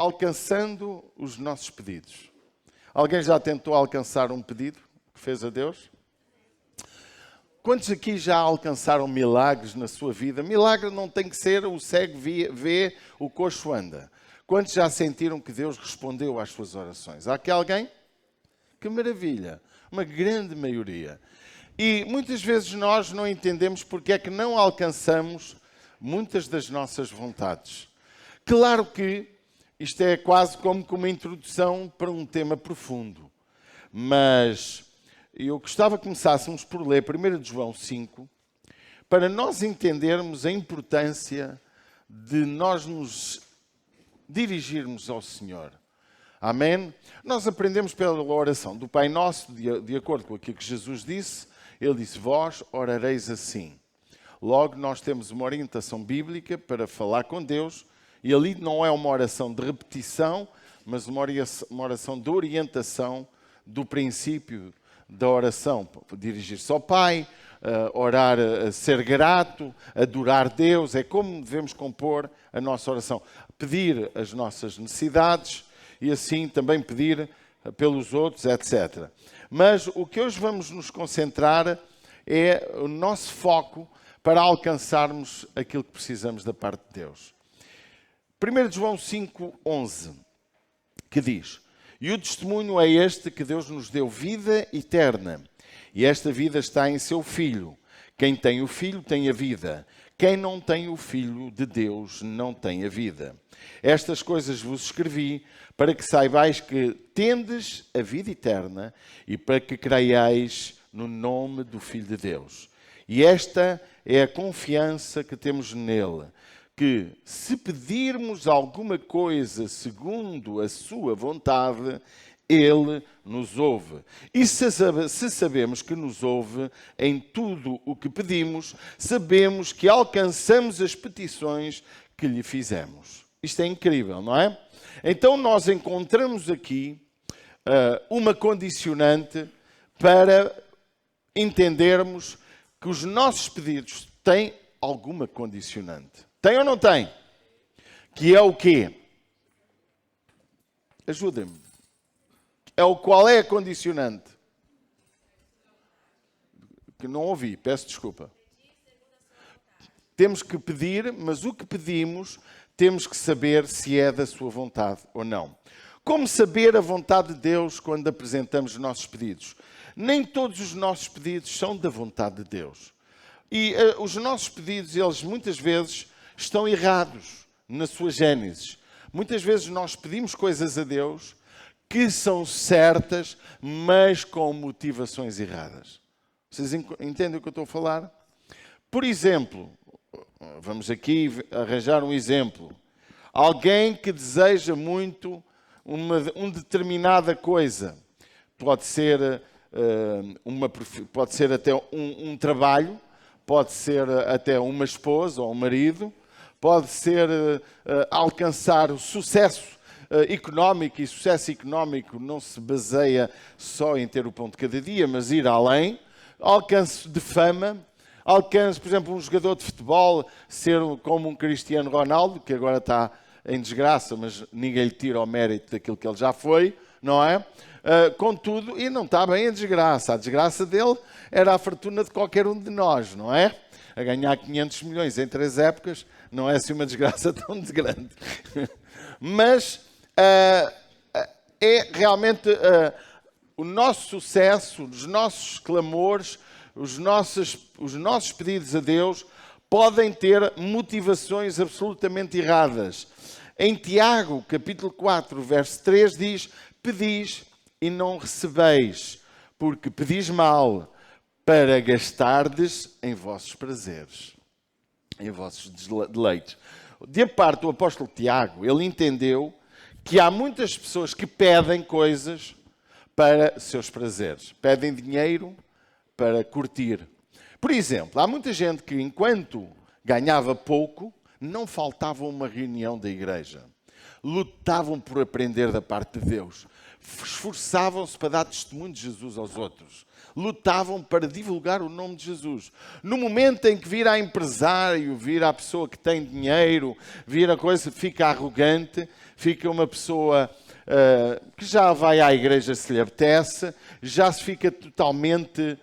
alcançando os nossos pedidos. Alguém já tentou alcançar um pedido que fez a Deus? Quantos aqui já alcançaram milagres na sua vida? Milagre não tem que ser o cego vê, o coxo anda. Quantos já sentiram que Deus respondeu às suas orações? Há aqui alguém? Que maravilha! Uma grande maioria. E muitas vezes nós não entendemos porque é que não alcançamos muitas das nossas vontades. Claro que isto é quase como uma introdução para um tema profundo. Mas eu gostava que começássemos por ler 1 João 5, para nós entendermos a importância de nós nos dirigirmos ao Senhor. Amém? Nós aprendemos pela oração do Pai Nosso, de acordo com aquilo que Jesus disse, Ele disse, vós orareis assim. Logo, nós temos uma orientação bíblica para falar com Deus, e ali não é uma oração de repetição, mas uma oração de orientação do princípio da oração, dirigir-se ao Pai, orar, ser grato, adorar Deus, é como devemos compor a nossa oração. Pedir as nossas necessidades e assim também pedir pelos outros, etc. Mas o que hoje vamos nos concentrar é o nosso foco para alcançarmos aquilo que precisamos da parte de Deus. 1 João 5:11, que diz: E o testemunho é este, que Deus nos deu vida eterna. E esta vida está em seu Filho. Quem tem o Filho tem a vida. Quem não tem o Filho de Deus não tem a vida. Estas coisas vos escrevi para que saibais que tendes a vida eterna e para que creiais no nome do Filho de Deus. E esta é a confiança que temos nele, que se pedirmos alguma coisa segundo a sua vontade, ele nos ouve. E se sabemos que nos ouve em tudo o que pedimos, sabemos que alcançamos as petições que lhe fizemos. Isto é incrível, não é? Então nós encontramos aqui uma condicionante para entendermos que os nossos pedidos têm alguma condicionante. Tem ou não tem? Que é o quê? Ajudem-me. Qual é a condicionante? Que não ouvi, peço desculpa. Temos que pedir, mas o que pedimos temos que saber se é da sua vontade ou não. Como saber a vontade de Deus quando apresentamos os nossos pedidos? Nem todos os nossos pedidos são da vontade de Deus. E os nossos pedidos, eles muitas vezes estão errados na sua gênese. Muitas vezes nós pedimos coisas a Deus que são certas, mas com motivações erradas. Vocês entendem o que eu estou a falar? Por exemplo, vamos aqui arranjar um exemplo. Alguém que deseja muito uma determinada coisa. Pode ser, pode ser até um trabalho, pode ser até uma esposa ou um marido, pode ser alcançar o sucesso económico, e sucesso económico não se baseia só em ter o pão de cada dia, mas ir além. Alcance de fama, alcance, por exemplo, um jogador de futebol, ser como um Cristiano Ronaldo, que agora está em desgraça, mas ninguém lhe tira o mérito daquilo que ele já foi, não é? Contudo, e não está bem em desgraça. A desgraça dele era a fortuna de qualquer um de nós, não é? A ganhar 500 milhões em 3 épocas não é assim uma desgraça tão grande. Mas é realmente o nosso sucesso, os nossos clamores, os nossos pedidos a Deus podem ter motivações absolutamente erradas. Em Tiago, capítulo 4, verso 3, diz: pedis e não recebeis, porque pedis mal, para gastardes em vossos prazeres, em vossos deleites. De parte do apóstolo Tiago, ele entendeu que há muitas pessoas que pedem coisas para seus prazeres. Pedem dinheiro para curtir. Por exemplo, há muita gente que, enquanto ganhava pouco, não faltava uma reunião da igreja. Lutavam por aprender da parte de Deus. esforçavam-se para dar testemunho de Jesus aos outros. Lutavam para divulgar o nome de Jesus. No momento em que vira empresário, vira a pessoa que tem dinheiro, vira coisa, fica arrogante, fica uma pessoa que já vai à igreja se lhe apetece, já se fica totalmente,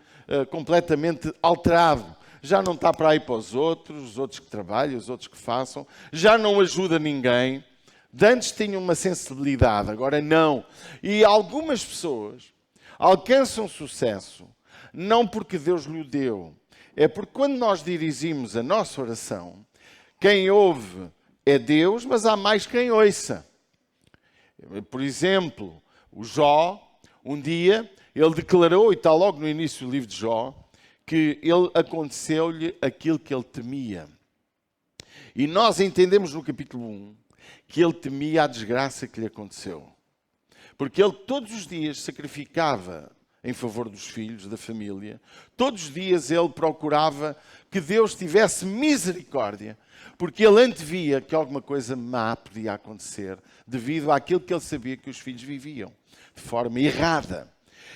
completamente alterado. Já não está para ir para os outros que trabalham, os outros que façam, já não ajuda ninguém. De antes tinha uma sensibilidade, agora não. E algumas pessoas alcançam sucesso, não porque Deus lhe deu, é porque quando nós dirigimos a nossa oração, quem ouve é Deus, mas há mais quem ouça. Por exemplo, o Jó, um dia, ele declarou, e está logo no início do livro de Jó, que aconteceu-lhe aquilo que ele temia. E nós entendemos no capítulo 1 que ele temia a desgraça que lhe aconteceu. Porque ele todos os dias sacrificava em favor dos filhos, da família. Todos os dias ele procurava que Deus tivesse misericórdia, porque ele antevia que alguma coisa má podia acontecer devido àquilo que ele sabia que os filhos viviam, de forma errada.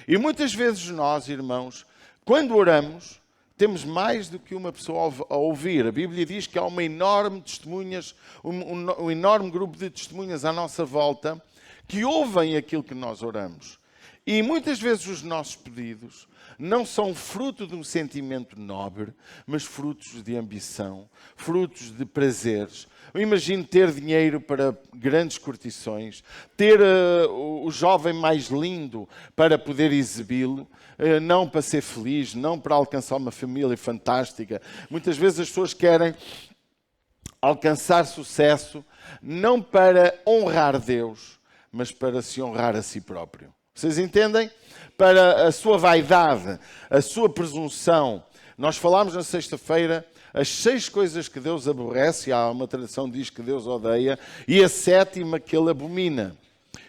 E muitas vezes nós, irmãos, quando oramos, temos mais do que uma pessoa a ouvir. A Bíblia diz que há um enorme grupo de testemunhas à nossa volta que ouvem aquilo que nós oramos. E muitas vezes os nossos pedidos não são fruto de um sentimento nobre, mas frutos de ambição, frutos de prazeres. Eu imagino ter dinheiro para grandes curtições, ter o jovem mais lindo para poder exibi-lo, não para ser feliz, não para alcançar uma família fantástica. Muitas vezes as pessoas querem alcançar sucesso não para honrar Deus, mas para se honrar a si próprio. Vocês entendem? Para a sua vaidade, a sua presunção. Nós falámos na sexta-feira as 6 coisas que Deus aborrece, há uma tradição que diz que Deus odeia, e a 7ª que Ele abomina.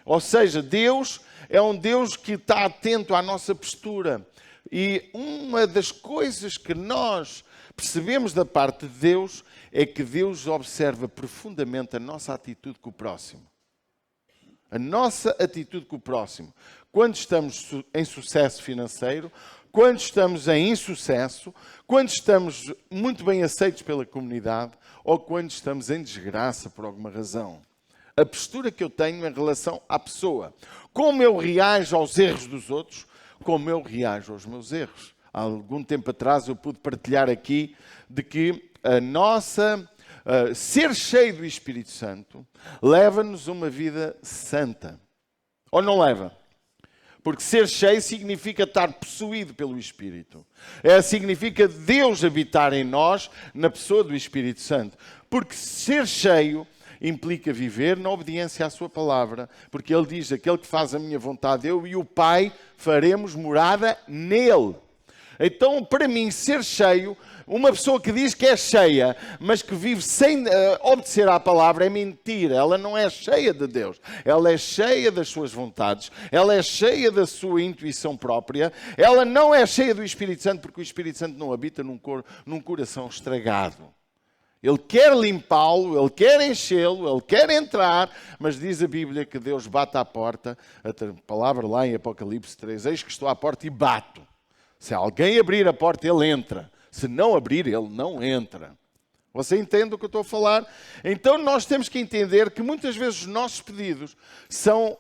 Ou seja, Deus é um Deus que está atento à nossa postura. E uma das coisas que nós percebemos da parte de Deus é que Deus observa profundamente a nossa atitude com o próximo. A nossa atitude com o próximo. Quando estamos em sucesso financeiro, quando estamos em insucesso, quando estamos muito bem aceitos pela comunidade ou quando estamos em desgraça por alguma razão. A postura que eu tenho em relação à pessoa. Como eu reajo aos erros dos outros, como eu reajo aos meus erros. Há algum tempo atrás eu pude partilhar aqui de que a nossa... ser cheio do Espírito Santo leva-nos uma vida santa. Ou não leva? Porque ser cheio significa estar possuído pelo Espírito. Significa Deus habitar em nós, na pessoa do Espírito Santo. Porque ser cheio implica viver na obediência à sua palavra. Porque Ele diz, aquele que faz a minha vontade, eu e o Pai faremos morada nele. Então, para mim, ser cheio, uma pessoa que diz que é cheia, mas que vive sem obedecer à palavra, é mentira. Ela não é cheia de Deus. Ela é cheia das suas vontades. Ela é cheia da sua intuição própria. Ela não é cheia do Espírito Santo, porque o Espírito Santo não habita num coração estragado. Ele quer limpá-lo, Ele quer enchê-lo, Ele quer entrar, mas diz a Bíblia que Deus bate à porta. A palavra lá em Apocalipse 3, eis que estou à porta e bato. Se alguém abrir a porta, ele entra. Se não abrir, ele não entra. Você entende o que eu estou a falar? Então nós temos que entender que muitas vezes os nossos pedidos são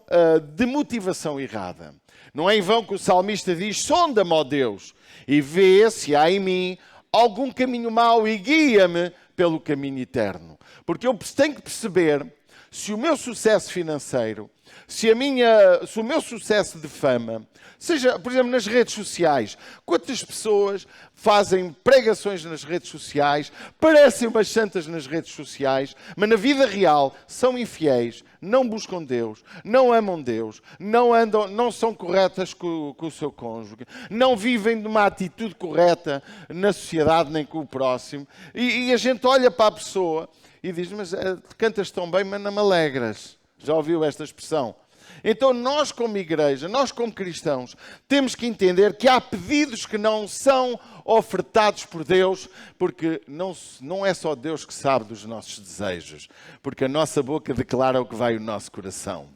de motivação errada. Não é em vão que o salmista diz, sonda-me, ó Deus, e vê se há em mim algum caminho mau e guia-me pelo caminho eterno. Porque eu tenho que perceber se o meu sucesso financeiro, se o meu sucesso de fama, seja, por exemplo, nas redes sociais, quantas pessoas fazem pregações nas redes sociais, parecem umas santas nas redes sociais, mas na vida real são infiéis, não buscam Deus, não amam Deus, não são corretas com o seu cônjuge, não vivem de uma atitude correta na sociedade nem com o próximo, e a gente olha para a pessoa e diz, mas cantas tão bem, mas não me alegras. Já ouviu esta expressão? Então nós como igreja, nós como cristãos, temos que entender que há pedidos que não são ofertados por Deus, porque não é só Deus que sabe dos nossos desejos, porque a nossa boca declara o que vai no nosso coração.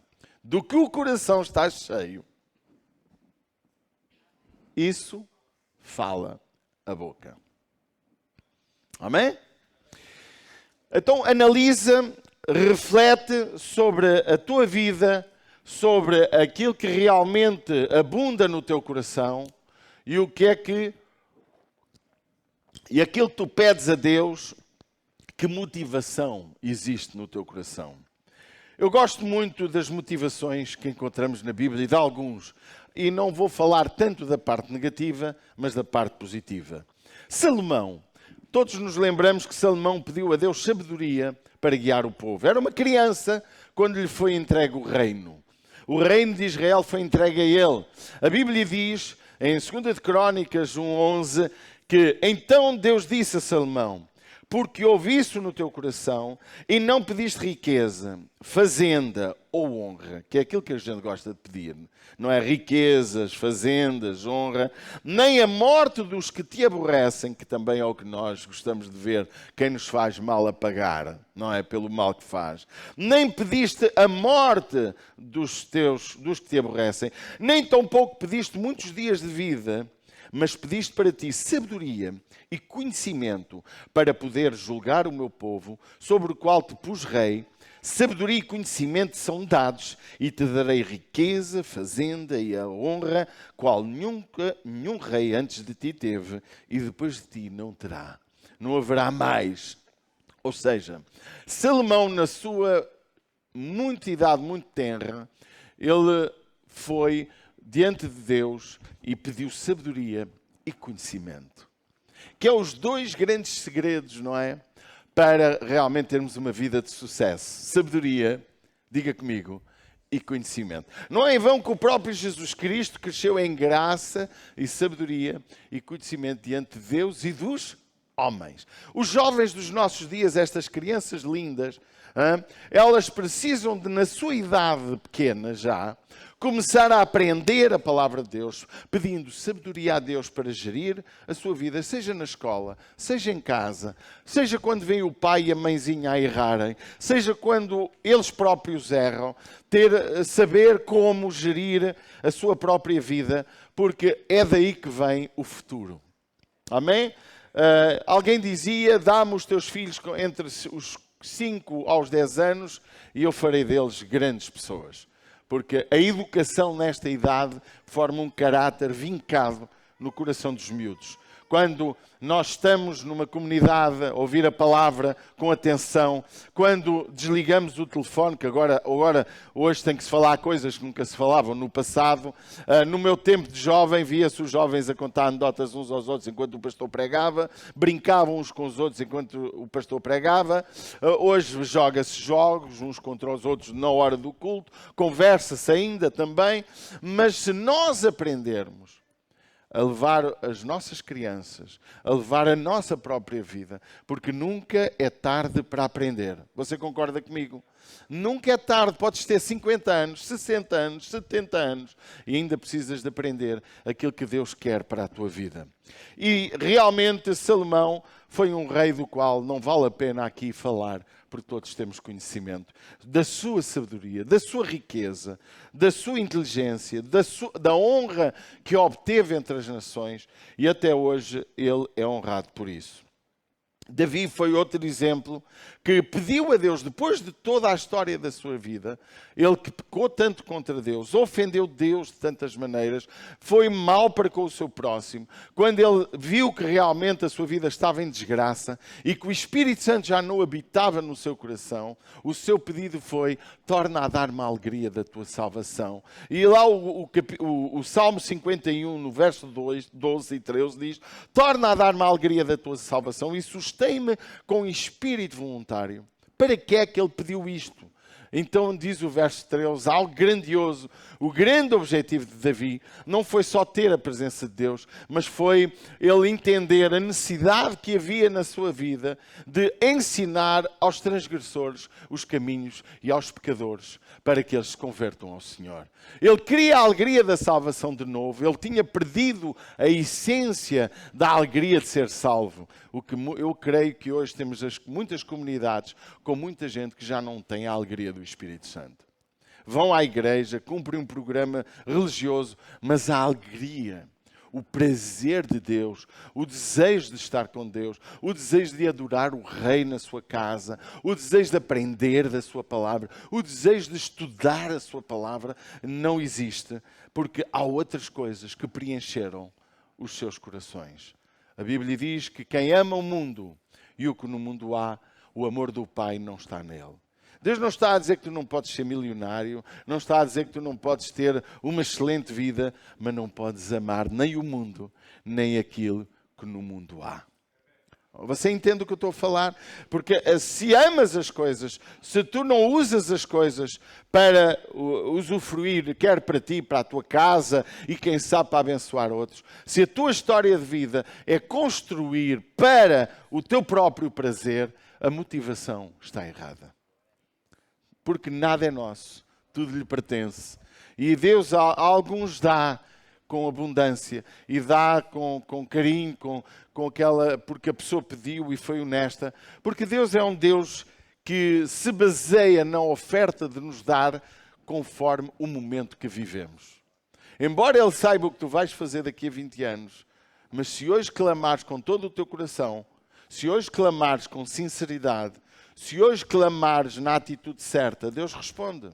do que o coração está cheio, isso fala a boca. Amém? Então analisa, reflete sobre a tua vida, sobre aquilo que realmente abunda no teu coração e o que é que e aquilo que tu pedes a Deus, que motivação existe no teu coração. Eu gosto muito das motivações que encontramos na Bíblia e de alguns, e não vou falar tanto da parte negativa, mas da parte positiva. Salomão, todos nos lembramos que Salomão pediu a Deus sabedoria para guiar o povo. Era uma criança quando lhe foi entregue o reino. O reino de Israel foi entregue a ele. A Bíblia diz, em 2 de Crónicas 1:11, que então Deus disse a Salomão: porque houve isso no teu coração e não pediste riqueza, fazenda ou honra, que é aquilo que a gente gosta de pedir, não é? Riquezas, fazendas, honra, nem a morte dos que te aborrecem, que também é o que nós gostamos de ver, quem nos faz mal a pagar, não é? Pelo mal que faz. Nem pediste a morte dos que te aborrecem, nem tampouco pediste muitos dias de vida, mas pediste para ti sabedoria e conhecimento para poder julgar o meu povo, sobre o qual te pus rei. Sabedoria e conhecimento são dados, e te darei riqueza, fazenda e a honra, qual nenhum rei antes de ti teve, e depois de ti não terá. Não haverá mais. Ou seja, Salomão, na sua muita idade, muito tenra, ele foi diante de Deus e pediu sabedoria e conhecimento. Que é os dois grandes segredos, não é? Para realmente termos uma vida de sucesso. Sabedoria, diga comigo, e conhecimento. Não é em vão que o próprio Jesus Cristo cresceu em graça e sabedoria e conhecimento diante de Deus e dos homens. Os jovens dos nossos dias, estas crianças lindas, elas precisam de, na sua idade pequena já, começar a aprender a palavra de Deus, pedindo sabedoria a Deus para gerir a sua vida, seja na escola, seja em casa, seja quando vem o pai e a mãezinha a errarem, seja quando eles próprios erram, saber como gerir a sua própria vida, porque é daí que vem o futuro. Amém? Alguém dizia, dá-me os teus filhos entre os 5 aos 10 anos e eu farei deles grandes pessoas. Porque a educação nesta idade forma um caráter vincado no coração dos miúdos. Quando nós estamos numa comunidade a ouvir a palavra com atenção, quando desligamos o telefone, que agora hoje tem que se falar coisas que nunca se falavam no passado. No meu tempo de jovem, via-se os jovens a contar anedotas uns aos outros enquanto o pastor pregava, brincavam uns com os outros enquanto o pastor pregava. Hoje joga-se jogos uns contra os outros na hora do culto, conversa-se ainda também, mas se nós aprendermos a levar as nossas crianças, a levar a nossa própria vida, porque nunca é tarde para aprender. Você concorda comigo? Nunca é tarde, podes ter 50 anos, 60 anos, 70 anos e ainda precisas de aprender aquilo que Deus quer para a tua vida. E realmente Salomão foi um rei do qual não vale a pena aqui falar, porque todos temos conhecimento da sua sabedoria, da sua riqueza, da sua inteligência, da honra que obteve entre as nações e até hoje ele é honrado por isso. Davi foi outro exemplo que pediu a Deus, depois de toda a história da sua vida, ele que pecou tanto contra Deus, ofendeu Deus de tantas maneiras, foi mau para com o seu próximo, quando ele viu que realmente a sua vida estava em desgraça e que o Espírito Santo já não habitava no seu coração, o seu pedido foi: torna a dar-me a alegria da tua salvação. E lá o Salmo 51, no verso 12 e 13, diz: torna a dar-me a alegria da tua salvação e sustém-me com espírito voluntário. Para que é que ele pediu isto? Então diz o verso 13, algo grandioso. O grande objetivo de Davi não foi só ter a presença de Deus, mas foi ele entender a necessidade que havia na sua vida de ensinar aos transgressores os caminhos e aos pecadores para que eles se convertam ao Senhor. Ele queria a alegria da salvação de novo. Ele tinha perdido a essência da alegria de ser salvo. O que eu creio que hoje temos muitas comunidades com muita gente que já não tem a alegria do Espírito Santo. vão à igreja, cumprem um programa religioso, mas a alegria, o prazer de Deus, o desejo de estar com Deus, o desejo de adorar o Rei na sua casa, o desejo de aprender da sua palavra, o desejo de estudar a sua palavra, não existe, porque há outras coisas que preencheram os seus corações. A Bíblia diz que quem ama o mundo e o que no mundo há, o amor do Pai não está nele. Deus não está a dizer que tu não podes ser milionário, não está a dizer que tu não podes ter uma excelente vida, mas não podes amar nem o mundo, nem aquilo que no mundo há. Você entende o que eu estou a falar? Porque se amas as coisas, se tu não usas as coisas para usufruir, quer para ti, para a tua casa e quem sabe para abençoar outros, se a tua história de vida é construir para o teu próprio prazer, a motivação está errada. Porque nada é nosso, tudo lhe pertence. E Deus a alguns dá com abundância e dá com carinho, com aquela, porque a pessoa pediu e foi honesta. Porque Deus é um Deus que se baseia na oferta de nos dar conforme o momento que vivemos. Embora Ele saiba o que tu vais fazer daqui a 20 anos, mas se hoje clamares com todo o teu coração, se hoje clamares com sinceridade, se hoje clamares na atitude certa, Deus responde.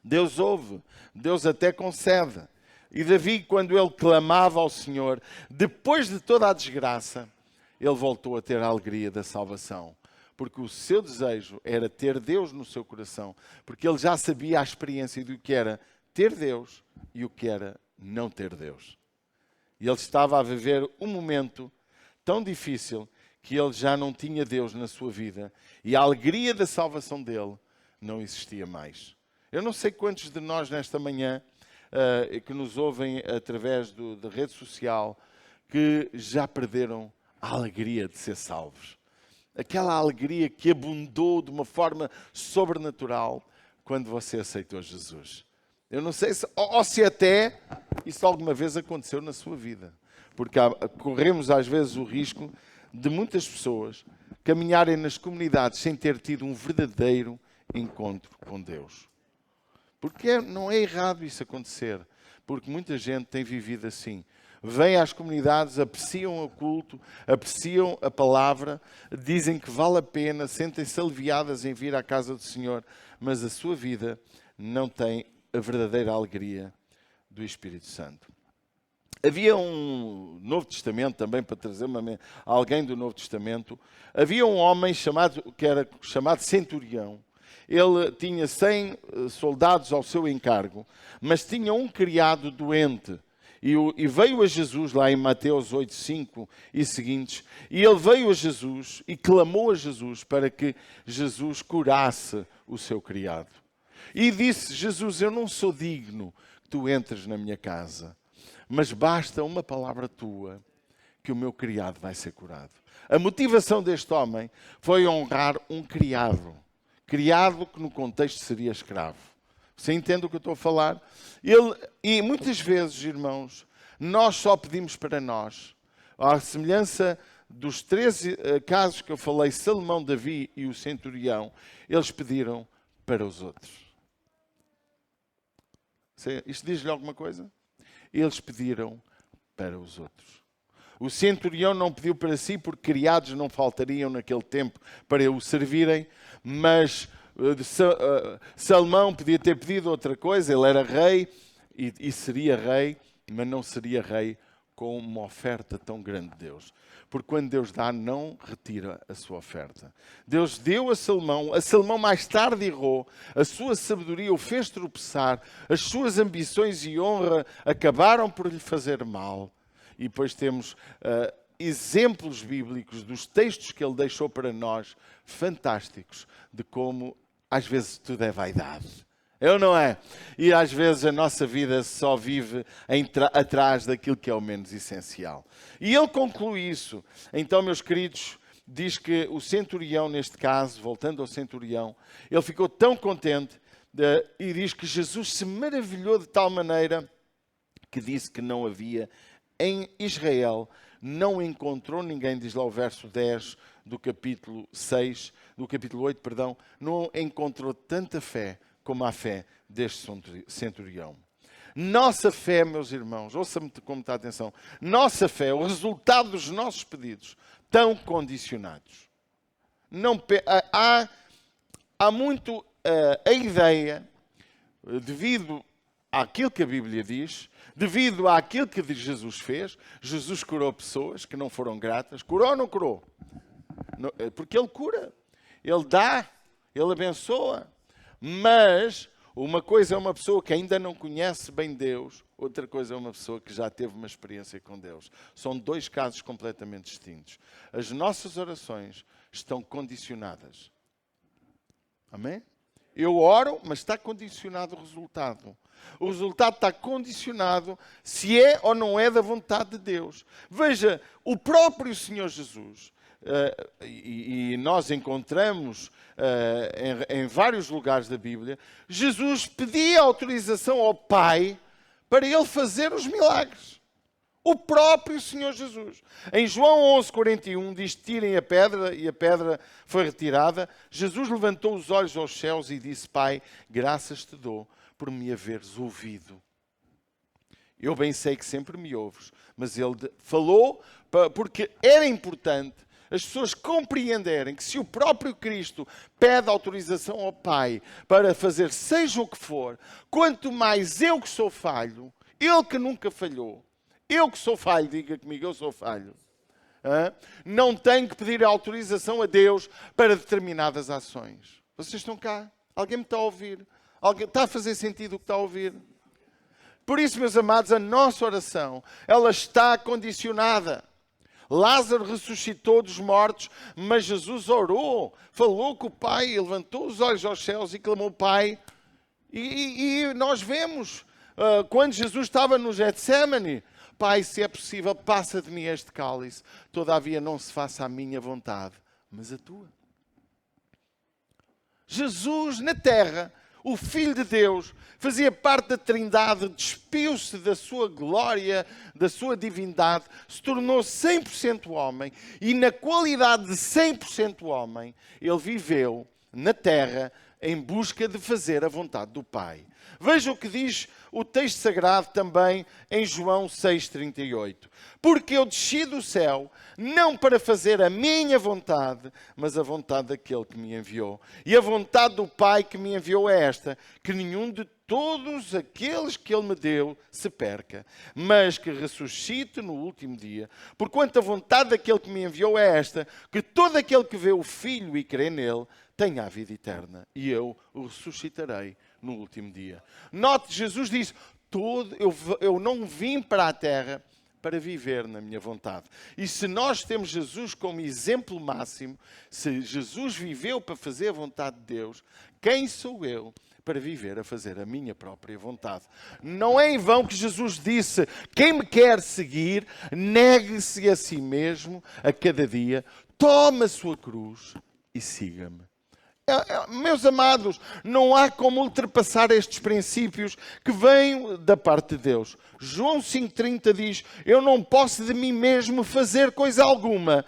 Deus ouve, Deus até concede. E Davi, quando ele clamava ao Senhor, depois de toda a desgraça, ele voltou a ter a alegria da salvação. Porque o seu desejo era ter Deus no seu coração. Porque ele já sabia a experiência do que era ter Deus e o que era não ter Deus. E ele estava a viver um momento tão difícil que ele já não tinha Deus na sua vida. E a alegria da salvação dele não existia mais. Eu não sei quantos de nós nesta manhã que nos ouvem através da rede social, que já perderam a alegria de ser salvos. Aquela alegria que abundou de uma forma sobrenatural quando você aceitou Jesus. Eu não sei se, ou se até isso alguma vez aconteceu na sua vida. Porque corremos às vezes o risco de muitas pessoas caminharem nas comunidades sem ter tido um verdadeiro encontro com Deus. Porque não é errado isso acontecer, porque muita gente tem vivido assim. Vêm às comunidades, apreciam o culto, apreciam a palavra, dizem que vale a pena, sentem-se aliviadas em vir à casa do Senhor, mas a sua vida não tem a verdadeira alegria do Espírito Santo. Havia um Novo Testamento, também para trazer alguém do Novo Testamento, havia um homem que era chamado Centurião. Ele tinha 100 soldados ao seu encargo, mas tinha um criado doente. E veio a Jesus, lá em Mateus 8, 5 e seguintes, e ele veio a Jesus e clamou a Jesus para que Jesus curasse o seu criado. E disse: Jesus, eu não sou digno que tu entres na minha casa, mas basta uma palavra tua que o meu criado vai ser curado. A motivação deste homem foi honrar um criado que no contexto seria escravo. Você entende o que eu estou a falar? E muitas vezes, irmãos, nós só pedimos para nós. À semelhança dos 13 casos que eu falei, Salomão, Davi e o centurião, eles pediram para os outros. Isto diz-lhe alguma coisa? Eles pediram para os outros. O centurião não pediu para si, porque criados não faltariam naquele tempo para o servirem, mas Salomão podia ter pedido outra coisa, ele era rei e seria rei, mas não seria rei com uma oferta tão grande de Deus. Porque quando Deus dá, não retira a sua oferta. Deus deu a Salomão mais tarde errou, a sua sabedoria o fez tropeçar, as suas ambições e honra acabaram por lhe fazer mal. E depois temos exemplos bíblicos dos textos que ele deixou para nós, fantásticos, de como às vezes tudo é vaidade. É ou não é? E às vezes a nossa vida só vive atrás daquilo que é o menos essencial. E ele conclui isso. Então, meus queridos, diz que o centurião, neste caso, voltando ao centurião, ele ficou tão contente e diz que Jesus se maravilhou de tal maneira que disse que não havia em Israel, não encontrou ninguém, diz lá o verso 10 do capítulo 8, não encontrou tanta fé como a fé deste centurião. Nossa fé, meus irmãos, ouça-me com muita atenção, nossa fé, o resultado dos nossos pedidos, estão condicionados. Não, há muito a ideia, devido àquilo que a Bíblia diz, devido àquilo que Jesus fez, Jesus curou pessoas que não foram gratas. Curou ou não curou? Porque Ele cura, Ele dá, Ele abençoa. Mas uma coisa é uma pessoa que ainda não conhece bem Deus, outra coisa é uma pessoa que já teve uma experiência com Deus. São dois casos completamente distintos. As nossas orações estão condicionadas. Amém? Eu oro, mas está condicionado o resultado. O resultado está condicionado se é ou não é da vontade de Deus. Veja, o próprio Senhor Jesus, e nós encontramos em vários lugares da Bíblia, Jesus pedia autorização ao Pai para Ele fazer os milagres. O próprio Senhor Jesus. Em João 11:41 diz: tirem a pedra, e a pedra foi retirada. Jesus levantou os olhos aos céus e disse: Pai, graças te dou por me haveres ouvido. Eu bem sei que sempre me ouves, mas Ele falou porque era importante as pessoas compreenderem que se o próprio Cristo pede autorização ao Pai para fazer seja o que for, quanto mais eu que sou falho, Ele que nunca falhou, eu que sou falho, diga comigo, eu sou falho, não tenho que pedir autorização a Deus para determinadas ações. Vocês estão cá? Alguém me está a ouvir? Alguém está a fazer sentido o que está a ouvir? Por isso, meus amados, a nossa oração, ela está condicionada. Lázaro ressuscitou dos mortos, mas Jesus orou, falou com o Pai, levantou os olhos aos céus e clamou: Pai. E nós vemos, quando Jesus estava no Getsémani: Pai, se é possível, passa de mim este cálice, todavia não se faça a minha vontade, mas a tua. Jesus na terra, o Filho de Deus, fazia parte da Trindade, despiu-se da sua glória, da sua divindade, se tornou 100% homem e na qualidade de 100% homem, ele viveu na terra em busca de fazer a vontade do Pai. Veja o que diz o texto sagrado também em João 6,38. Porque eu desci do céu, não para fazer a minha vontade, mas a vontade daquele que me enviou. E a vontade do Pai que me enviou é esta: que nenhum de todos aqueles que Ele me deu se perca, mas que ressuscite no último dia. Porquanto a vontade daquele que me enviou é esta: que todo aquele que vê o Filho e crê nele tenha a vida eterna, e eu o ressuscitarei no último dia. Note, Jesus diz: eu não vim para a terra para viver na minha vontade. E se nós temos Jesus como exemplo máximo, se Jesus viveu para fazer a vontade de Deus, quem sou eu para viver a fazer a minha própria vontade? Não é em vão que Jesus disse: quem me quer seguir, negue-se a si mesmo a cada dia, tome a sua cruz e siga-me. Meus amados, não há como ultrapassar estes princípios que vêm da parte de Deus. João 5,30 diz: eu não posso de mim mesmo fazer coisa alguma.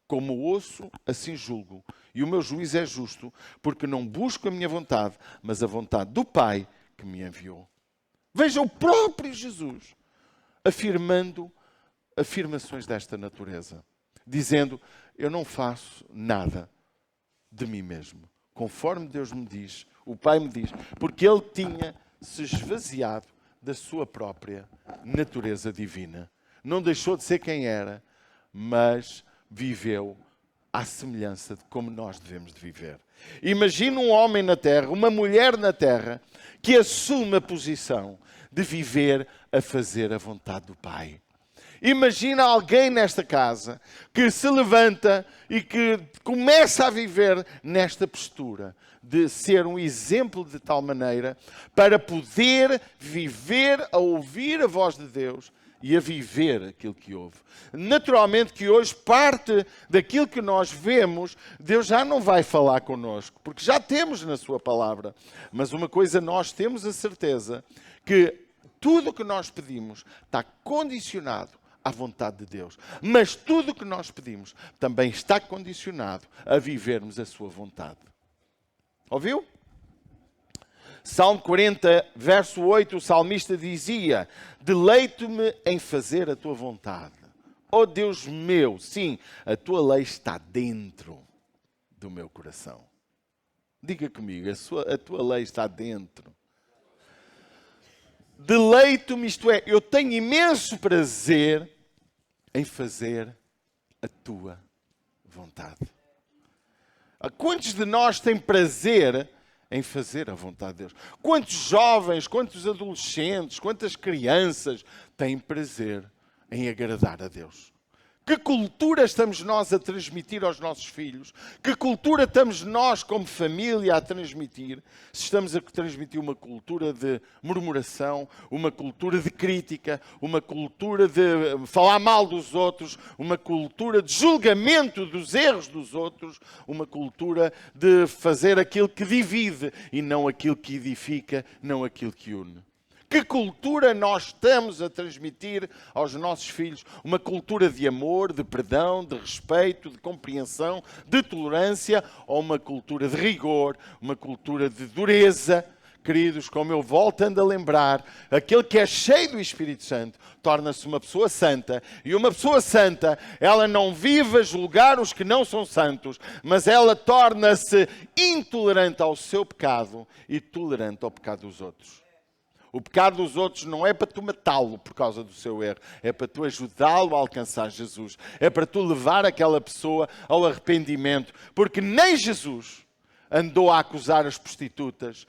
Como ouço, assim julgo. E o meu juízo é justo, porque não busco a minha vontade, mas a vontade do Pai que me enviou. Veja o próprio Jesus afirmando afirmações desta natureza, dizendo: eu não faço nada de mim mesmo, conforme Deus me diz, o Pai me diz, porque Ele tinha se esvaziado da sua própria natureza divina. Não deixou de ser quem era, mas viveu à semelhança de como nós devemos de viver. Imagina um homem na terra, uma mulher na terra, que assume a posição de viver a fazer a vontade do Pai. Imagina alguém nesta casa que se levanta e que começa a viver nesta postura de ser um exemplo de tal maneira para poder viver a ouvir a voz de Deus e a viver aquilo que ouve. Naturalmente que hoje parte daquilo que nós vemos, Deus já não vai falar connosco, porque já temos na sua palavra. Mas uma coisa nós temos a certeza, que tudo o que nós pedimos está condicionado à vontade de Deus. Mas tudo o que nós pedimos também está condicionado a vivermos a sua vontade. Ouviu? Salmo 40, verso 8, o salmista dizia: deleito-me em fazer a tua vontade. Ó Deus meu, sim, a tua lei está dentro do meu coração. Diga comigo, a tua lei está dentro. Deleito-me, isto é, eu tenho imenso prazer em fazer a tua vontade. Quantos de nós têm prazer em fazer a vontade de Deus? Quantos jovens, quantos adolescentes, quantas crianças têm prazer em agradar a Deus? Que cultura estamos nós a transmitir aos nossos filhos? Que cultura estamos nós, como família, a transmitir? Se estamos a transmitir uma cultura de murmuração, uma cultura de crítica, uma cultura de falar mal dos outros, uma cultura de julgamento dos erros dos outros, uma cultura de fazer aquilo que divide e não aquilo que edifica, não aquilo que une. Que cultura nós estamos a transmitir aos nossos filhos? Uma cultura de amor, de perdão, de respeito, de compreensão, de tolerância, ou uma cultura de rigor, uma cultura de dureza? Queridos, como eu voltando a lembrar, aquele que é cheio do Espírito Santo torna-se uma pessoa santa. E uma pessoa santa, ela não vive a julgar os que não são santos, mas ela torna-se intolerante ao seu pecado e tolerante ao pecado dos outros. O pecado dos outros não é para tu matá-lo por causa do seu erro. É para tu ajudá-lo a alcançar Jesus. É para tu levar aquela pessoa ao arrependimento. Porque nem Jesus andou a acusar as prostitutas.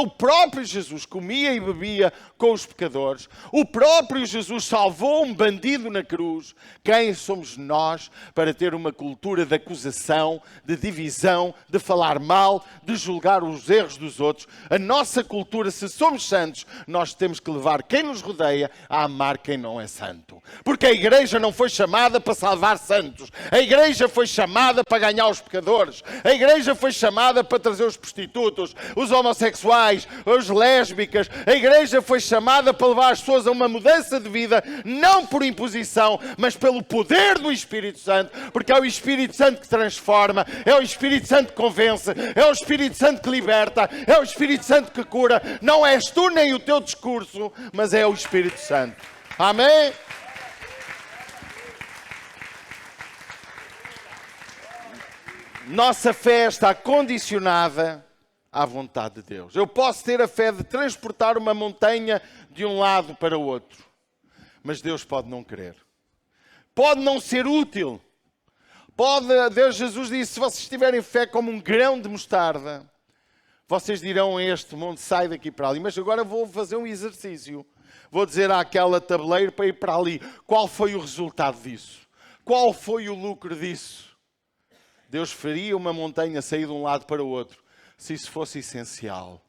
O próprio Jesus comia e bebia com os pecadores. O próprio Jesus salvou um bandido na cruz. Quem somos nós para ter uma cultura de acusação, de divisão, de falar mal, de julgar os erros dos outros? A nossa cultura, se somos santos, nós temos que levar quem nos rodeia a amar quem não é santo. Porque a igreja não foi chamada para salvar santos. A igreja foi chamada para ganhar os pecadores. A igreja foi chamada para trazer os prostitutos, os homossexuais, as lésbicas. A igreja foi chamada para levar as pessoas a uma mudança de vida, não por imposição, mas pelo poder do Espírito Santo, porque é o Espírito Santo que transforma, é o Espírito Santo que convence, é o Espírito Santo que liberta, é o Espírito Santo que cura. Não és tu nem o teu discurso, mas é o Espírito Santo. Amém? Nossa fé está condicionada à vontade de Deus. Eu posso ter a fé de transportar uma montanha de um lado para o outro, mas Deus pode não querer. Pode não ser útil. Jesus disse, se vocês tiverem fé como um grão de mostarda, vocês dirão a este monte, sai daqui para ali. Mas agora vou fazer um exercício. Vou dizer àquela tabuleiro para ir para ali. Qual foi o resultado disso? Qual foi o lucro disso? Deus faria uma montanha sair de um lado para o outro, se isso fosse essencial.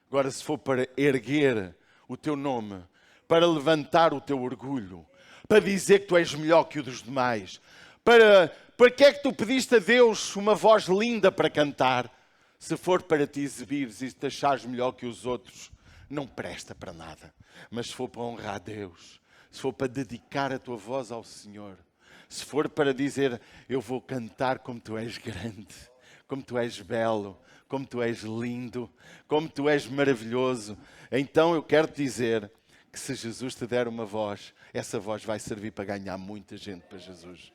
Agora, se for para erguer o teu nome, para levantar o teu orgulho, para dizer que tu és melhor que o dos demais, para que é que tu pediste a Deus uma voz linda para cantar? Se for para te exibires e te achares melhor que os outros, não presta para nada. Mas se for para honrar a Deus, se for para dedicar a tua voz ao Senhor, se for para dizer, eu vou cantar como tu és grande, como tu és belo, como tu és lindo, como tu és maravilhoso, então eu quero te dizer que se Jesus te der uma voz, essa voz vai servir para ganhar muita gente para Jesus.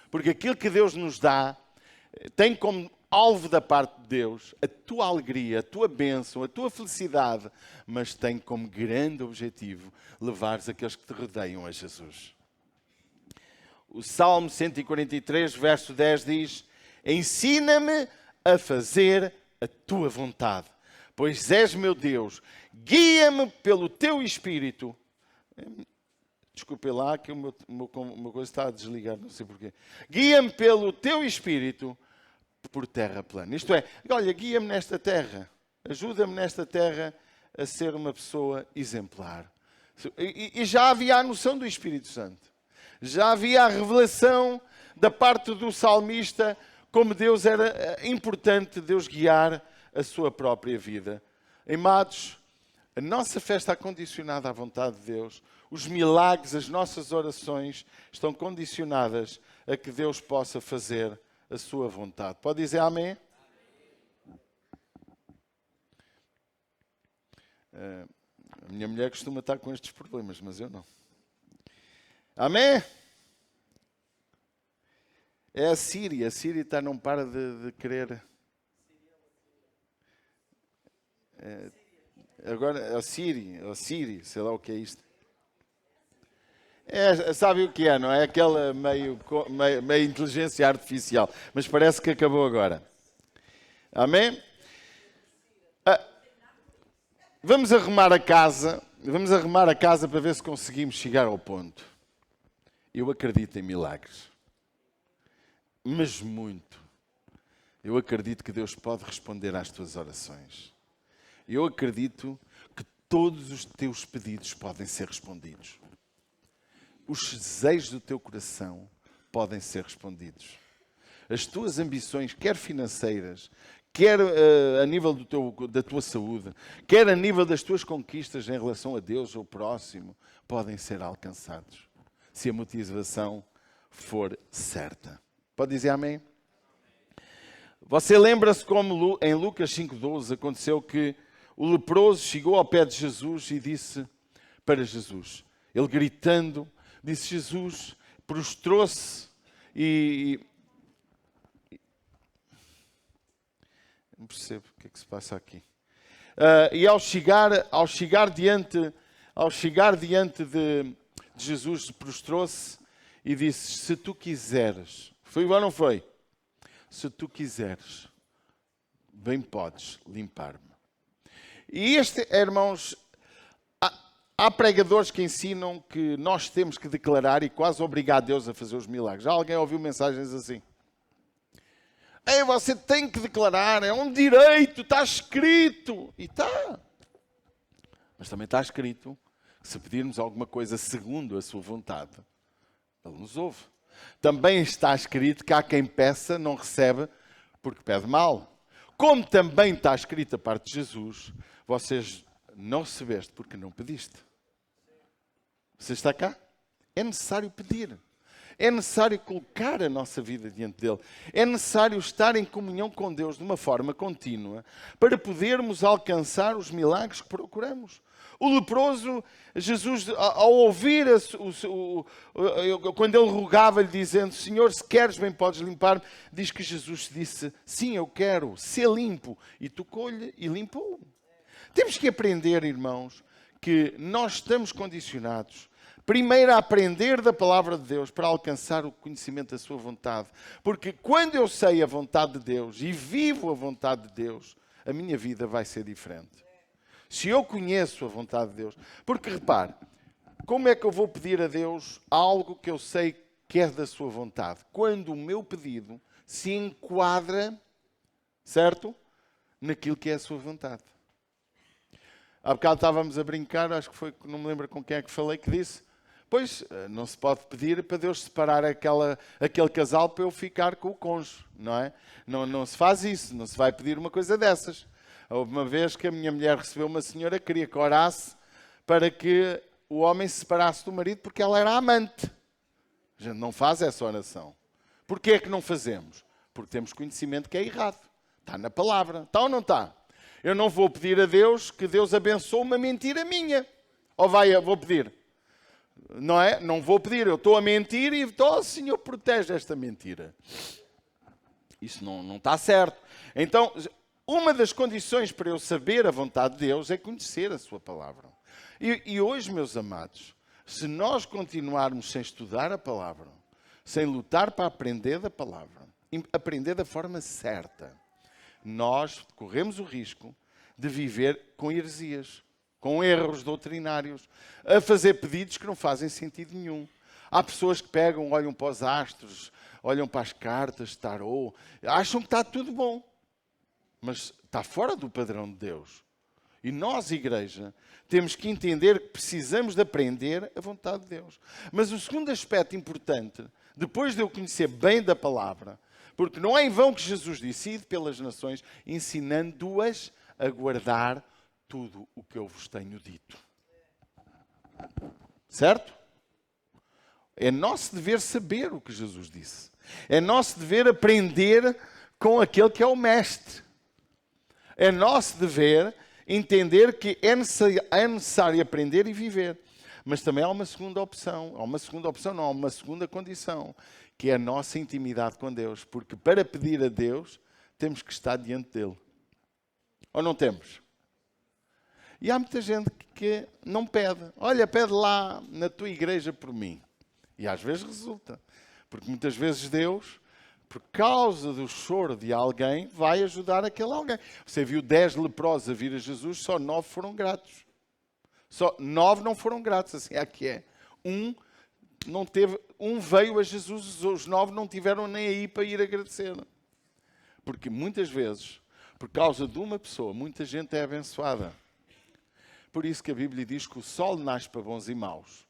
Porque aquilo que Deus nos dá tem como alvo da parte de Deus a tua alegria, a tua bênção, a tua felicidade, mas tem como grande objetivo levares aqueles que te rodeiam a Jesus. O Salmo 143, verso 10 diz, ensina-me a fazer a tua vontade, pois és meu Deus, guia-me pelo teu Espírito. Desculpe lá que o meu coisa está a desligar, não sei porquê. Guia-me pelo teu Espírito por terra plana. Isto é, olha, guia-me nesta terra, ajuda-me nesta terra a ser uma pessoa exemplar. E já havia a noção do Espírito Santo. Já havia a revelação da parte do salmista como Deus era importante, Deus guiar a sua própria vida. Amados, a nossa fé está condicionada à vontade de Deus. Os milagres, as nossas orações estão condicionadas a que Deus possa fazer a sua vontade. Pode dizer amém? A minha mulher costuma estar com estes problemas, mas eu não. Amém? É a Síria. A Síria não para de querer. Agora, a Síria, sei lá o que é isto. Sabe o que é, não é? Aquela meio inteligência artificial. Mas parece que acabou agora. Amém? Vamos arrumar a casa. Vamos arrumar a casa para ver se conseguimos chegar ao ponto. Eu acredito em milagres. Mas muito. Eu acredito que Deus pode responder às tuas orações. Eu acredito que todos os teus pedidos podem ser respondidos. Os desejos do teu coração podem ser respondidos. As tuas ambições, quer financeiras, quer a nível da tua saúde, quer a nível das tuas conquistas em relação a Deus ou ao próximo, podem ser alcançados. Se a motivação for certa. Pode dizer amém? Você lembra-se como em Lucas 5,12 aconteceu que o leproso chegou ao pé de Jesus e disse para Jesus, ele gritando, disse Jesus, prostrou-se e não percebo o que é que se passa aqui. E ao chegar diante de Jesus, prostrou-se e disse, se tu quiseres, foi igual ou não foi? Se tu quiseres, bem podes limpar-me. E irmãos, há pregadores que ensinam que nós temos que declarar e quase obrigar a Deus a fazer os milagres. Já alguém ouviu mensagens assim? Ei, você tem que declarar, é um direito, está escrito. E está. Mas também está escrito que se pedirmos alguma coisa segundo a sua vontade, Ele nos ouve. Também está escrito que há quem peça, não recebe, porque pede mal. Como também está escrito a parte de Jesus, vocês não recebeste porque não pediste. Você está cá? É necessário pedir. É necessário colocar a nossa vida diante dele. É necessário estar em comunhão com Deus de uma forma contínua para podermos alcançar os milagres que procuramos. O leproso, Jesus, ao ouvir, quando ele rogava-lhe dizendo, Senhor, se queres bem podes limpar-me, diz que Jesus disse, sim, eu quero ser limpo. E tocou-lhe e limpou. Temos que aprender, irmãos, que nós estamos condicionados primeiro a aprender da palavra de Deus para alcançar o conhecimento da sua vontade. Porque quando eu sei a vontade de Deus e vivo a vontade de Deus, a minha vida vai ser diferente. Se eu conheço a vontade de Deus. Porque repare, como é que eu vou pedir a Deus algo que eu sei que é da sua vontade? Quando o meu pedido se enquadra, certo? Naquilo que é a sua vontade. Há bocado estávamos a brincar, acho que foi, não me lembro com quem é que falei, que disse, pois, não se pode pedir para Deus separar aquele casal para eu ficar com o cônjuge, não é? Não se faz isso, não se vai pedir uma coisa dessas. Houve uma vez que a minha mulher recebeu uma senhora que queria que orasse para que o homem se separasse do marido porque ela era amante. A gente não faz essa oração. Porquê é que não fazemos? Porque temos conhecimento que é errado. Está na palavra. Está ou não está? Eu não vou pedir a Deus que Deus abençoe uma mentira minha. Ou vou pedir? Não é? Não vou pedir. Eu estou a mentir e Senhor, protege esta mentira. Isso não está certo. Então, uma das condições para eu saber a vontade de Deus é conhecer a sua palavra. E hoje, meus amados, se nós continuarmos sem estudar a palavra, sem lutar para aprender da palavra, aprender da forma certa, nós corremos o risco de viver com heresias, com erros doutrinários, a fazer pedidos que não fazem sentido nenhum. Há pessoas que pegam, olham para os astros, olham para as cartas, tarô, acham que está tudo bom, mas está fora do padrão de Deus. E nós, igreja, temos que entender que precisamos de aprender a vontade de Deus. Mas o segundo aspecto importante, depois de eu conhecer bem da palavra, porque não é em vão que Jesus disse, ide pelas nações, ensinando-as a guardar tudo o que eu vos tenho dito. Certo? É nosso dever saber o que Jesus disse. É nosso dever aprender com aquele que é o mestre. É nosso dever entender que é necessário aprender e viver. Mas também há uma segunda opção. Há uma segunda condição, que é a nossa intimidade com Deus. Porque para pedir a Deus, temos que estar diante dele. Ou não temos? E há muita gente que não pede. Olha, pede lá na tua igreja por mim. E às vezes resulta. Porque muitas vezes Deus, por causa do choro de alguém, vai ajudar aquele alguém. Você viu 10 leprosos a vir a Jesus, só 9 foram gratos. Só 9 não foram gratos, assim é que é. Um veio a Jesus, os 9 não tiveram nem aí para ir agradecer. Porque muitas vezes, por causa de uma pessoa, muita gente é abençoada. Por isso que a Bíblia diz que o sol nasce para bons e maus.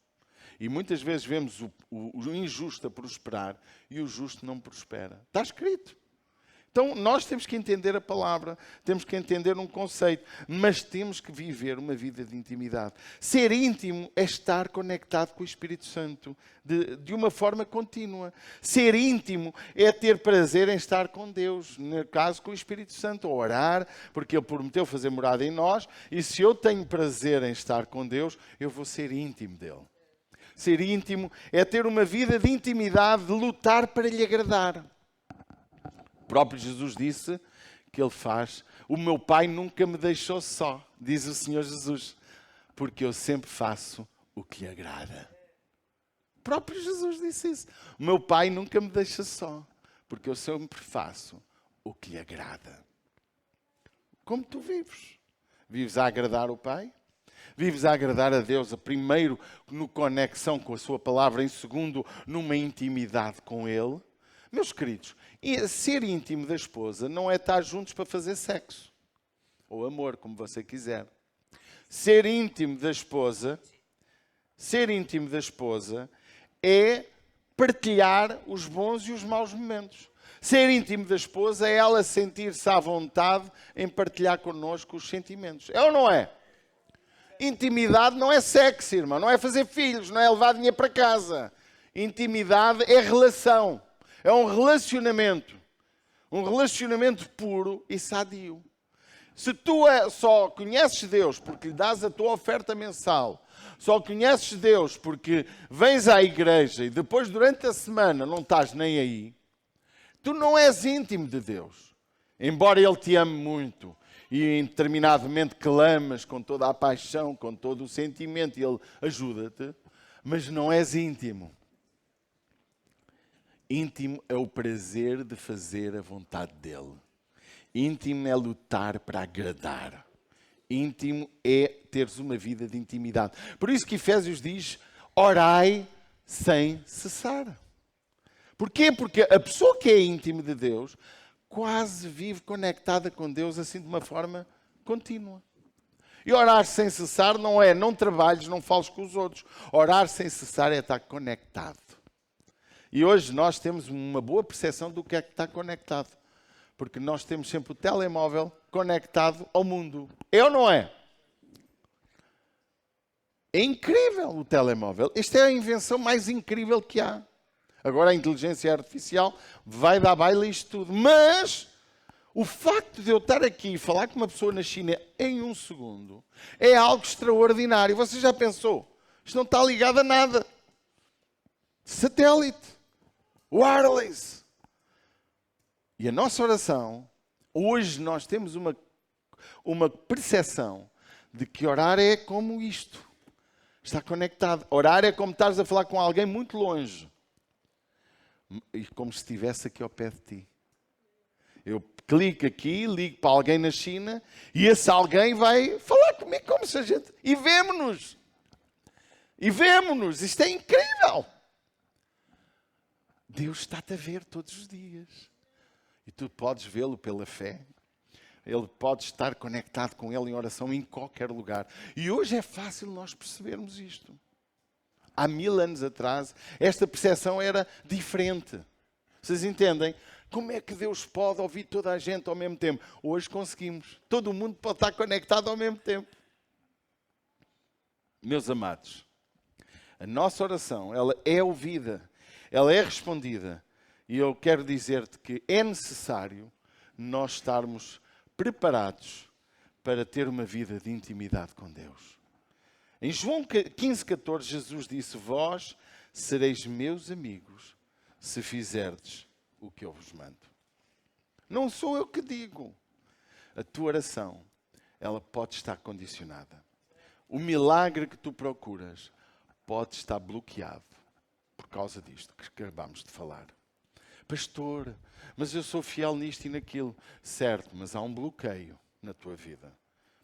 E muitas vezes vemos o injusto a prosperar e o justo não prospera. Está escrito. Então nós temos que entender a palavra, temos que entender um conceito, mas temos que viver uma vida de intimidade. Ser íntimo é estar conectado com o Espírito Santo de uma forma contínua. Ser íntimo é ter prazer em estar com Deus, no caso com o Espírito Santo, a orar, porque Ele prometeu fazer morada em nós, e se eu tenho prazer em estar com Deus, eu vou ser íntimo dEle. Ser íntimo é ter uma vida de intimidade, de lutar para lhe agradar. O próprio Jesus disse que Ele faz. O meu Pai nunca me deixou só, diz o Senhor Jesus, porque eu sempre faço o que lhe agrada. O próprio Jesus disse isso. O meu Pai nunca me deixa só, porque eu sempre faço o que lhe agrada. Como tu vives? Vives a agradar o Pai? Vives a agradar a Deus, primeiro, no conexão com a sua palavra, em segundo, numa intimidade com Ele? Meus queridos, ser íntimo da esposa não é estar juntos para fazer sexo. Ou amor, como você quiser. Ser íntimo da esposa é partilhar os bons e os maus momentos. Ser íntimo da esposa é ela sentir-se à vontade em partilhar connosco os sentimentos. É ou não é? Intimidade não é sexo, irmão. Não é fazer filhos, não é levar dinheiro para casa. Intimidade é relação. É um relacionamento. Um relacionamento puro e sadio. Se tu só conheces Deus porque lhe dás a tua oferta mensal, só conheces Deus porque vens à igreja e depois durante a semana não estás nem aí, tu não és íntimo de Deus. Embora Ele te ame muito e em determinado momento clamas com toda a paixão, com todo o sentimento e Ele ajuda-te, mas não és íntimo. Íntimo é o prazer de fazer a vontade dEle. Íntimo é lutar para agradar. Íntimo é teres uma vida de intimidade. Por isso que Efésios diz, orai sem cessar. Porquê? Porque a pessoa que é íntima de Deus quase vive conectada com Deus assim de uma forma contínua. E orar sem cessar não trabalhes, não fales com os outros. Orar sem cessar é estar conectado. E hoje nós temos uma boa percepção do que é que está conectado. Porque nós temos sempre o telemóvel conectado ao mundo. É ou não é? É incrível o telemóvel. Esta é a invenção mais incrível que há. Agora a inteligência artificial vai dar baile a isto tudo. Mas o facto de eu estar aqui e falar com uma pessoa na China em um segundo é algo extraordinário. Você já pensou? Isto não está ligado a nada. Satélite. Wireless. E a nossa oração, hoje nós temos uma percepção de que orar é como isto. Está conectado. Orar é como estares a falar com alguém muito longe. E como se estivesse aqui ao pé de ti. Eu clico aqui, ligo para alguém na China e esse alguém vai falar comigo como se a gente... E vemo-nos. E vemo-nos. Isto é incrível. Deus está-te a ver todos os dias. E tu podes vê-lo pela fé. Ele pode estar conectado com Ele em oração em qualquer lugar. E hoje é fácil nós percebermos isto. Há 1000 anos atrás, esta percepção era diferente. Vocês entendem? Como é que Deus pode ouvir toda a gente ao mesmo tempo? Hoje conseguimos. Todo o mundo pode estar conectado ao mesmo tempo. Meus amados, a nossa oração, ela é ouvida. Ela é respondida. E eu quero dizer-te que é necessário nós estarmos preparados para ter uma vida de intimidade com Deus. Em João 15,14, Jesus disse: vós sereis meus amigos se fizerdes o que eu vos mando. Não sou eu que digo. A tua oração, ela pode estar condicionada. O milagre que tu procuras pode estar bloqueado por causa disto que acabamos de falar. Pastor, mas eu sou fiel nisto e naquilo. Certo, mas há um bloqueio na tua vida.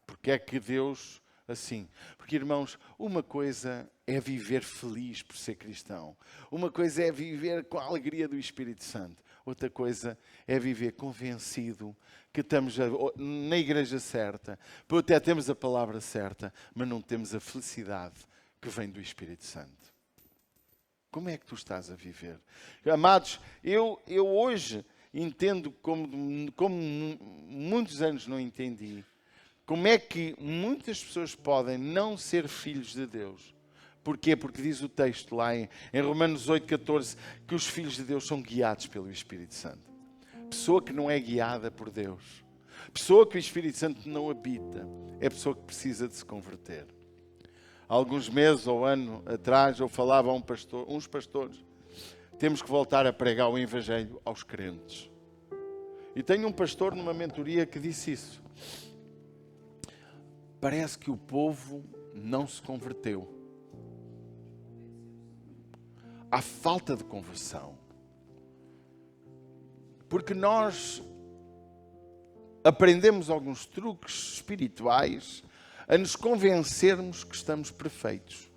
Porque é que Deus assim? Porque, irmãos, uma coisa é viver feliz por ser cristão. Uma coisa é viver com a alegria do Espírito Santo. Outra coisa é viver convencido que estamos na igreja certa, até temos a palavra certa, mas não temos a felicidade que vem do Espírito Santo. Como é que tu estás a viver? Amados, eu hoje entendo como muitos anos não entendi. Como é que muitas pessoas podem não ser filhos de Deus? Porquê? Porque diz o texto lá em Romanos 8,14 que os filhos de Deus são guiados pelo Espírito Santo. Pessoa que não é guiada por Deus, pessoa que o Espírito Santo não habita, é pessoa que precisa de se converter. Há alguns meses ou ano atrás eu falava a uns pastores: temos que voltar a pregar o Evangelho aos crentes. E tenho um pastor numa mentoria que disse isso. Parece que o povo não se converteu. Há falta de conversão. Porque nós aprendemos alguns truques espirituais a nos convencermos que estamos perfeitos.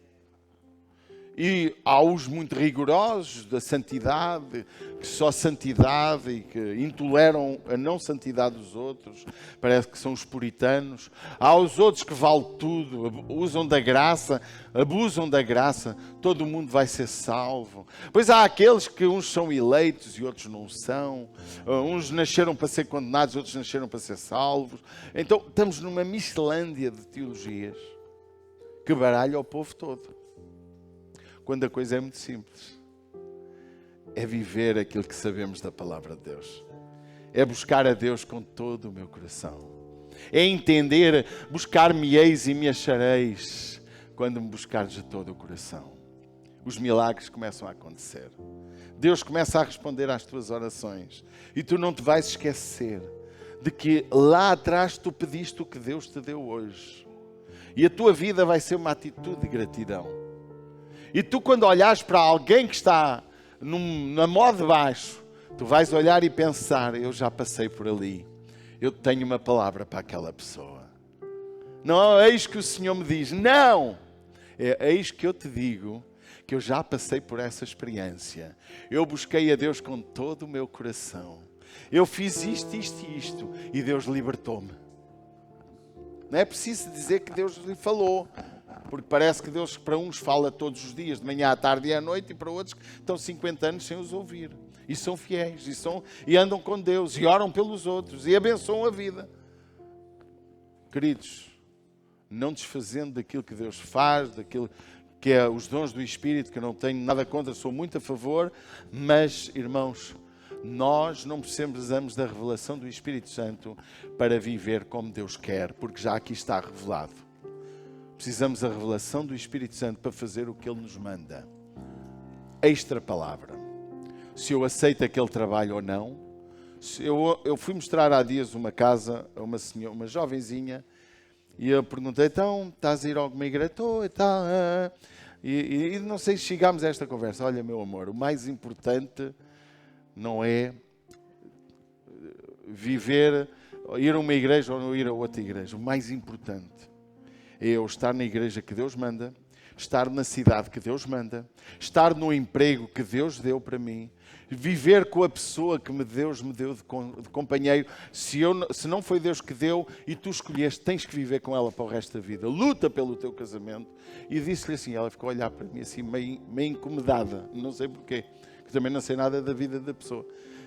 E há os muito rigorosos da santidade, que só santidade e que intoleram a não santidade dos outros, parece que são os puritanos. Há os outros que vale tudo, usam da graça, abusam da graça, todo mundo vai ser salvo. Pois há aqueles que uns são eleitos e outros não são, uns nasceram para ser condenados, outros nasceram para ser salvos. Então estamos numa miscelândia de teologias que baralha o povo todo. Quando a coisa é muito simples. É viver aquilo que sabemos da palavra de Deus. É buscar a Deus com todo o meu coração. É entender, buscar-me-eis e me achareis quando me buscares de todo o coração. Os milagres começam a acontecer. Deus começa a responder às tuas orações. E tu não te vais esquecer de que lá atrás tu pediste o que Deus te deu hoje. E a tua vida vai ser uma atitude de gratidão. E tu, quando olhares para alguém que está na mó de baixo, tu vais olhar e pensar: eu já passei por ali, eu tenho uma palavra para aquela pessoa. Não é eis que o Senhor me diz, não! É eis que eu te digo que eu já passei por essa experiência. Eu busquei a Deus com todo o meu coração. Eu fiz isto, isto e isto, e Deus libertou-me. Não é preciso dizer que Deus lhe falou. Porque parece que Deus para uns fala todos os dias, de manhã à tarde e à noite, e para outros que estão 50 anos sem os ouvir. E são fiéis, e andam com Deus, e oram pelos outros, e abençoam a vida. Queridos, não desfazendo daquilo que Deus faz, daquilo que é os dons do Espírito, que eu não tenho nada contra, sou muito a favor, mas, irmãos, nós não precisamos da revelação do Espírito Santo para viver como Deus quer, porque já aqui está revelado. Precisamos da revelação do Espírito Santo para fazer o que Ele nos manda. Extra palavra. Se eu aceito aquele trabalho ou não. Eu fui mostrar há dias uma casa a uma jovenzinha, e eu perguntei: então, estás a ir a alguma igreja? Estou e tal. E não sei se chegámos a esta conversa. Olha, meu amor, o mais importante não é viver, ir a uma igreja ou não ir a outra igreja. O mais importante é eu estar na igreja que Deus manda, estar na cidade que Deus manda, estar no emprego que Deus deu para mim, viver com a pessoa que Deus me deu de companheiro. Se não foi Deus que deu e tu escolheste, tens que viver com ela para o resto da vida. Luta pelo teu casamento. E disse-lhe assim, ela ficou a olhar para mim assim, meio incomodada, não sei porquê, que também não sei nada da vida da pessoa.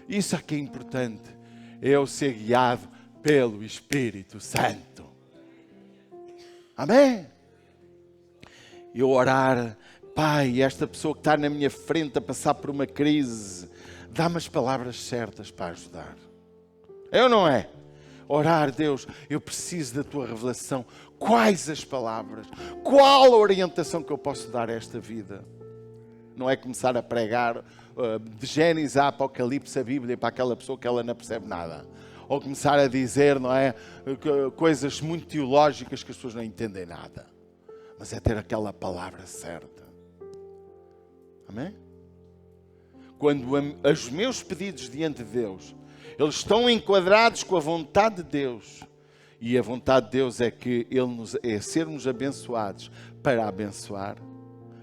Isso é que é importante, é eu ser guiado pelo Espírito Santo. Amém? Eu orar: Pai, esta pessoa que está na minha frente a passar por uma crise, dá-me as palavras certas para ajudar. É ou não é? Orar, Deus, eu preciso da tua revelação. Quais as palavras? Qual a orientação que eu posso dar a esta vida? Não é começar a pregar de Gênesis a Apocalipse, a Bíblia, para aquela pessoa que ela não percebe nada. Ou começar a dizer, não é, coisas muito teológicas que as pessoas não entendem nada. Mas é ter aquela palavra certa. Amém? Quando os meus pedidos diante de Deus, eles estão enquadrados com a vontade de Deus. E a vontade de Deus é que é sermos abençoados para abençoar.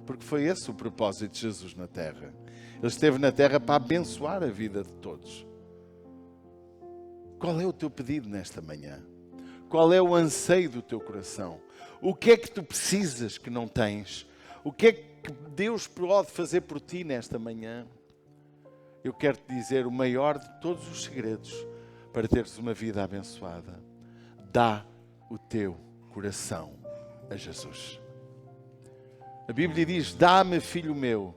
Porque foi esse o propósito de Jesus na Terra. Ele esteve na Terra para abençoar a vida de todos. Qual é o teu pedido nesta manhã? Qual é o anseio do teu coração? O que é que tu precisas que não tens? O que é que Deus pode fazer por ti nesta manhã? Eu quero te dizer o maior de todos os segredos para teres uma vida abençoada. Dá o teu coração a Jesus. A Bíblia diz, dá-me, filho meu,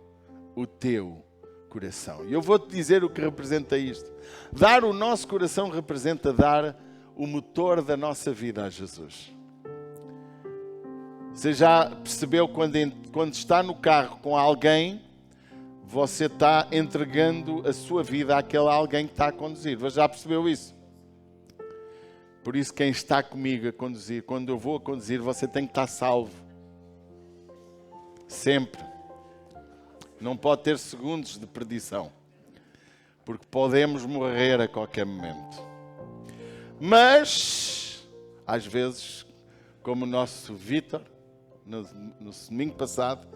o teu coração. E eu vou-te dizer o que representa isto. Dar o nosso coração representa dar o motor da nossa vida a Jesus. Você já percebeu quando está no carro com alguém, você está entregando a sua vida àquele alguém que está a conduzir. Você já percebeu isso? Por isso, quem está comigo a conduzir, quando eu vou a conduzir, você tem que estar salvo. Sempre. Não pode ter segundos de perdição. Porque podemos morrer a qualquer momento. Mas, às vezes, como o nosso Vítor, no domingo passado,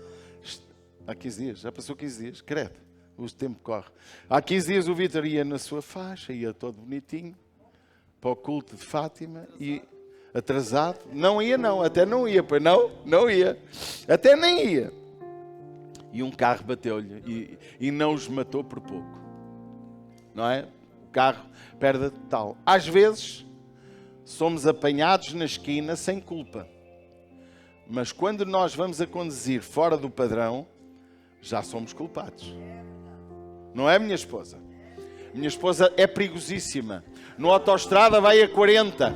há 15 dias, já passou 15 dias, credo, o tempo corre. Há 15 dias o Vítor ia na sua faixa, ia todo bonitinho, para o culto de Fátima, e atrasado, não ia não, até não ia, pois não ia, até nem ia. E um carro bateu-lhe e não os matou por pouco, não é? O carro, perda total. Às vezes, somos apanhados na esquina sem culpa. Mas quando nós vamos a conduzir fora do padrão, já somos culpados. Não é, minha esposa? Minha esposa é perigosíssima. No autoestrada vai a 40.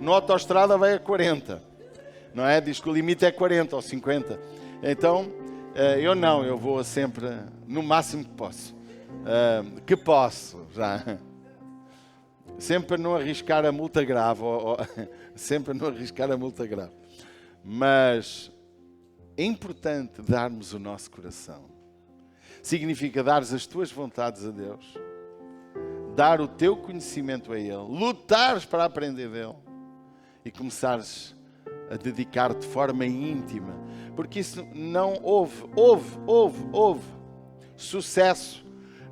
No autoestrada vai a 40. Não é? Diz que o limite é 40 ou 50. Então, eu vou sempre no máximo que posso. Que posso, já. Sempre a não arriscar a multa grave. Sempre a não arriscar a multa grave. Mas é importante darmos o nosso coração. Significa dares as tuas vontades a Deus, dar o teu conhecimento a Ele, lutares para aprender dEle e começares a dedicar-te de forma íntima. Porque isso não houve sucesso.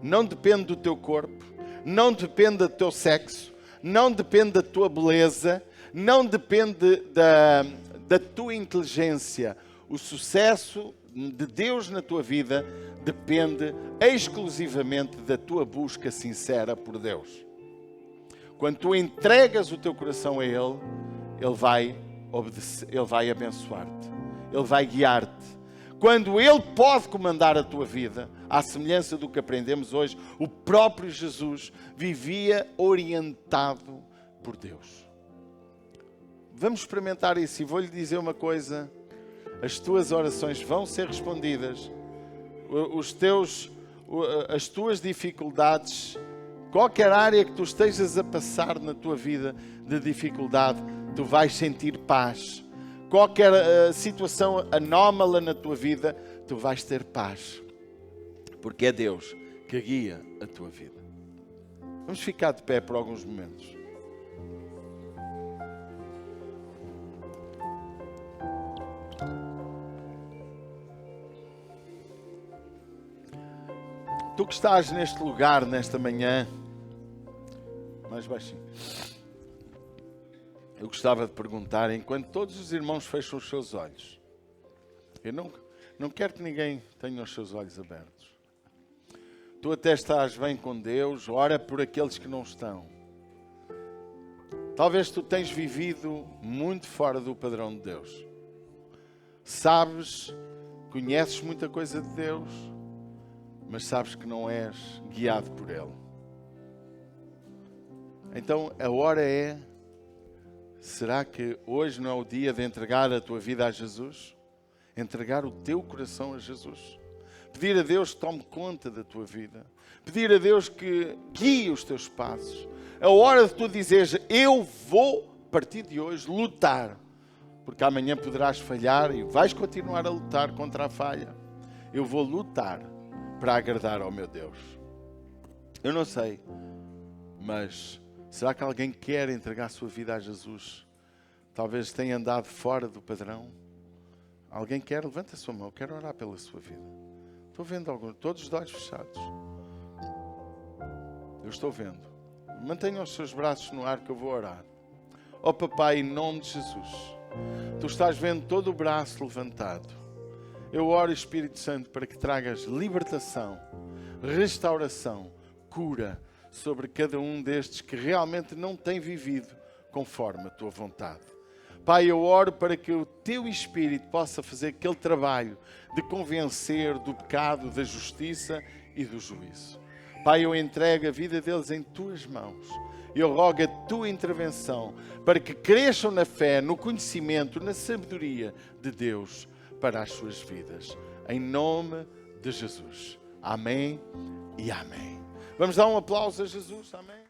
Não depende do teu corpo, não depende do teu sexo, não depende da tua beleza, não depende da tua inteligência. O sucesso de Deus na tua vida depende exclusivamente da tua busca sincera por Deus. Quando tu entregas o teu coração a Ele, Ele vai obedecer, Ele vai abençoar-te, Ele vai guiar-te. Quando Ele pode comandar a tua vida, à semelhança do que aprendemos hoje, o próprio Jesus vivia orientado por Deus. Vamos experimentar isso e vou-lhe dizer uma coisa. As tuas orações vão ser respondidas. As tuas dificuldades, qualquer área que tu estejas a passar na tua vida de dificuldade, tu vais sentir paz. Qualquer situação anómala na tua vida, tu vais ter paz. Porque é Deus que guia a tua vida. Vamos ficar de pé por alguns momentos. Tu que estás neste lugar, nesta manhã, mais baixinho, eu gostava de perguntar, enquanto todos os irmãos fecham os seus olhos, eu não quero que ninguém tenha os seus olhos abertos. Tu até estás bem com Deus, ora por aqueles que não estão. Talvez tu tenhas vivido muito fora do padrão de Deus. Sabes, conheces muita coisa de Deus, mas sabes que não és guiado por Ele. Então a hora é, será que hoje não é o dia de entregar a tua vida a Jesus? Entregar o teu coração a Jesus. Pedir a Deus que tome conta da tua vida. Pedir a Deus que guie os teus passos. A hora de tu dizeres, eu vou, a partir de hoje, lutar. Porque amanhã poderás falhar e vais continuar a lutar contra a falha. Eu vou lutar para agradar ao meu Deus. Eu não sei, mas será que alguém quer entregar a sua vida a Jesus? Talvez tenha andado fora do padrão. Alguém quer? Levanta a sua mão, eu quero orar pela sua vida. Estou vendo alguns, todos os olhos fechados. Eu estou vendo. Mantenham os seus braços no ar que eu vou orar. Ó Papai, em nome de Jesus, Tu estás vendo todo o braço levantado. Eu oro, Espírito Santo, para que tragas libertação, restauração, cura sobre cada um destes que realmente não tem vivido conforme a Tua vontade. Pai, eu oro para que o Teu Espírito possa fazer aquele trabalho de convencer do pecado, da justiça e do juízo. Pai, eu entrego a vida deles em Tuas mãos. Eu rogo a Tua intervenção para que cresçam na fé, no conhecimento, na sabedoria de Deus para as suas vidas. Em nome de Jesus. Amém e amém. Vamos dar um aplauso a Jesus. Amém.